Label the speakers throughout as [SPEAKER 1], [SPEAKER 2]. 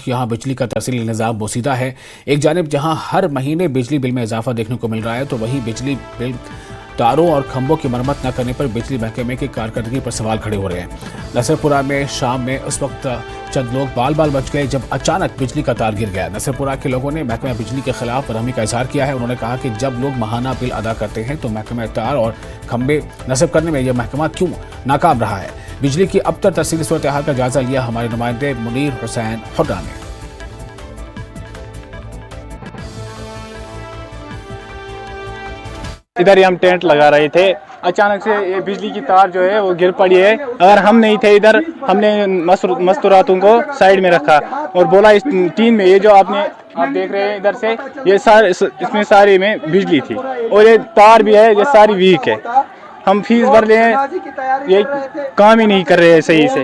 [SPEAKER 1] یہاں بجلی کا ترسیلی نظام بوسیدہ ہے۔ ایک جانب جہاں ہر مہینے بجلی بل میں اضافہ دیکھنے کو مل رہا ہے تو وہیں بجلی بل تاروں اور کھمبوں کی مرمت نہ کرنے پر بجلی محکمے کی کارکردگی پر سوال کھڑے ہو رہے ہیں۔ نصرپورہ میں شام میں اس وقت چند لوگ بال بچ گئے جب اچانک بجلی کا تار گر گیا۔ نصرپورہ کے لوگوں نے محکمہ بجلی کے خلاف برہمی کا اظہار کیا ہے۔ انہوں نے کہا کہ جب لوگ ماہانہ بل ادا کرتے ہیں تو محکمہ تار اور کھمبے نصب کرنے میں یہ محکمہ کیوں ناکام رہا ہے؟ بجلی کی ابتر ترسیلی صورتحال کا جائزہ لیا ہمارے نمائندے منیر حسین حرہ نے۔
[SPEAKER 2] ادھر ہی ہم ٹینٹ لگا رہے تھے، اچانک سے یہ بجلی کی تار جو ہے وہ گر پڑی ہے۔ اگر ہم نہیں تھے ادھر، ہم نے مستوراتوں کو سائیڈ میں رکھا اور بولا اس ٹین میں یہ جو آپ دیکھ رہے ہیں ادھر سے، یہ سارے اس میں ساری میں بجلی تھی اور یہ تار بھی ہے، یہ ساری ویک ہے۔ ہم فیس بھر لے ہیں، یہ کام ہی نہیں کر رہے صحیح سے،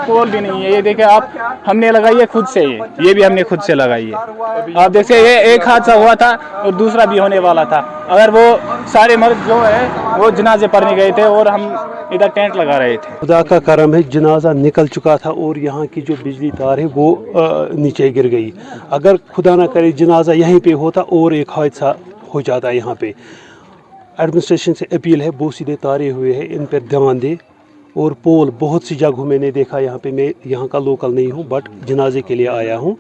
[SPEAKER 2] پول بھی نہیں ہے۔ یہ دیکھیں آپ، ہم نے لگائی ہے خود سے، یہ بھی ہم نے خود سے لگائی ہے۔ آپ دیکھیں یہ ایک حادثہ ہوا تھا اور دوسرا بھی ہونے والا تھا۔ اگر وہ سارے مرد جو ہے وہ جنازے پڑھنے گئے تھے اور ہم ادھر ٹینٹ لگا رہے تھے۔
[SPEAKER 3] خدا کا کرم ہے، جنازہ نکل چکا تھا اور یہاں کی جو بجلی تار ہے وہ نیچے گر گئی۔ اگر خدا نہ کرے جنازہ یہیں پہ ہوتا اور ایک حادثہ ہو جاتا یہاں پہ۔ ایڈمنسٹریشن سے اپیل ہے، بوسیدے تارے ہوئے ہیں، ان پر دھیان دے۔ اور پول بہت سی جگہوں میں نے دیکھا، یہاں پہ میں یہاں کا لوکل نہیں ہوں بٹ جنازے کے لیے آیا ہوں،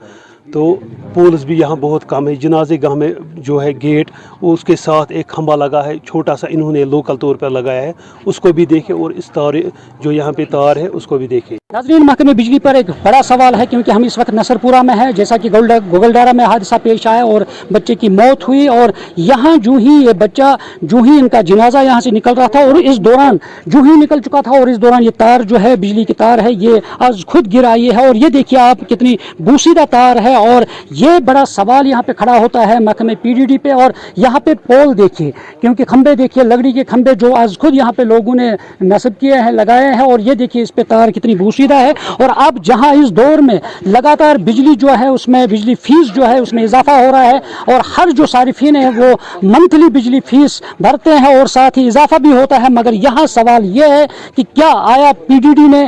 [SPEAKER 3] تو پولز بھی یہاں بہت کم ہے۔ جنازے گاہ میں جو ہے گیٹ، اس کے ساتھ ایک کھمبا لگا ہے چھوٹا سا، انہوں نے لوکل طور پر لگایا ہے، اس کو بھی دیکھیں اور اس تار جو یہاں پہ تار ہے اس کو بھی دیکھیں۔
[SPEAKER 4] ناظرین، محکمہ بجلی پر ایک بڑا سوال ہے کیونکہ ہم اس وقت نصرپورہ میں ہیں، جیسا کہ گوگلڈارا میں حادثہ پیش آیا اور بچے کی موت ہوئی، اور یہاں جو ہی یہ بچہ ان کا جنازہ یہاں سے نکل رہا تھا اور اس دوران جو ہی نکل چکا تھا اور اس دوران یہ تار جو ہے بجلی کی تار ہے یہ آج خود گر آئی ہے، اور یہ دیکھیے آپ کتنی بوسیدہ تار ہے، اور یہ بڑا سوال یہاں پہ کھڑا ہوتا ہے محکمہ PDD پہ۔ اور یہاں پہ پول دیکھیے، کیونکہ کھمبے دیکھیے، لکڑی کے کھمبے جو آج خود یہاں پہ لوگوں نے نصب کیے ہیں، لگائے ہیں، اور یہ دیکھیے اس پہ تار کتنی بوسیدہ ہے۔ اور اب جہاں اس دور میں لگاتار بجلی جو ہے اس میں بجلی فیس جو ہے اس میں اضافہ ہو رہا ہے، اور ہر جو صارفین ہیں وہ منتھلی بجلی فیس بھرتے ہیں اور ساتھ ہی اضافہ بھی ہوتا ہے، مگر یہاں سوال یہ ہے کہ کیا آیا PDD نے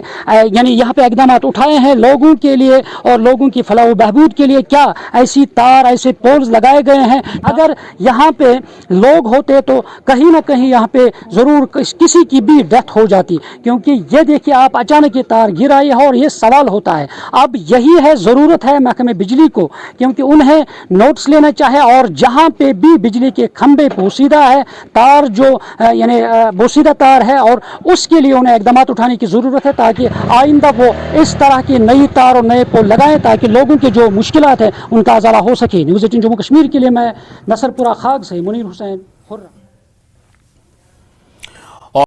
[SPEAKER 4] یعنی یہاں پہ اقدامات اٹھائے ہیں لوگوں کے لیے اور لوگوں کی فلاح و بہبود کے لیے؟ کیا ایسی تار، ایسے پولز لگائے گئے ہیں؟ اگر یہاں پہ لوگ ہوتے تو کہیں نہ کہیں یہاں پہ ضرور کسی کی بھی ڈیتھ ہو جاتی، کیونکہ یہ دیکھیے آپ اچانک یہ تار گر آئی ہے اور یہ سوال ہوتا ہے۔ اب یہی ہے، ضرورت ہے محکمہ بجلی کو، کیونکہ انہیں نوٹس لینا چاہے، اور جہاں پہ بھی بجلی کے کھمبے بوسیدہ ہے، تار جو یعنی بوسیدہ تار ہے، اور اس کے لیے انہیں اقدامات اٹھانے کی ضرورت ہے تاکہ آئندہ وہ اس طرح کی نئی تار اور نئے پول لگائیں تاکہ لوگوں کے جو مشکلات ہیں ان کا ازالہ ہو سکے۔ نیوز 18 جموں کشمیر کے لیے میں نصرپورہ خاگ سے منیر حسین حرہ۔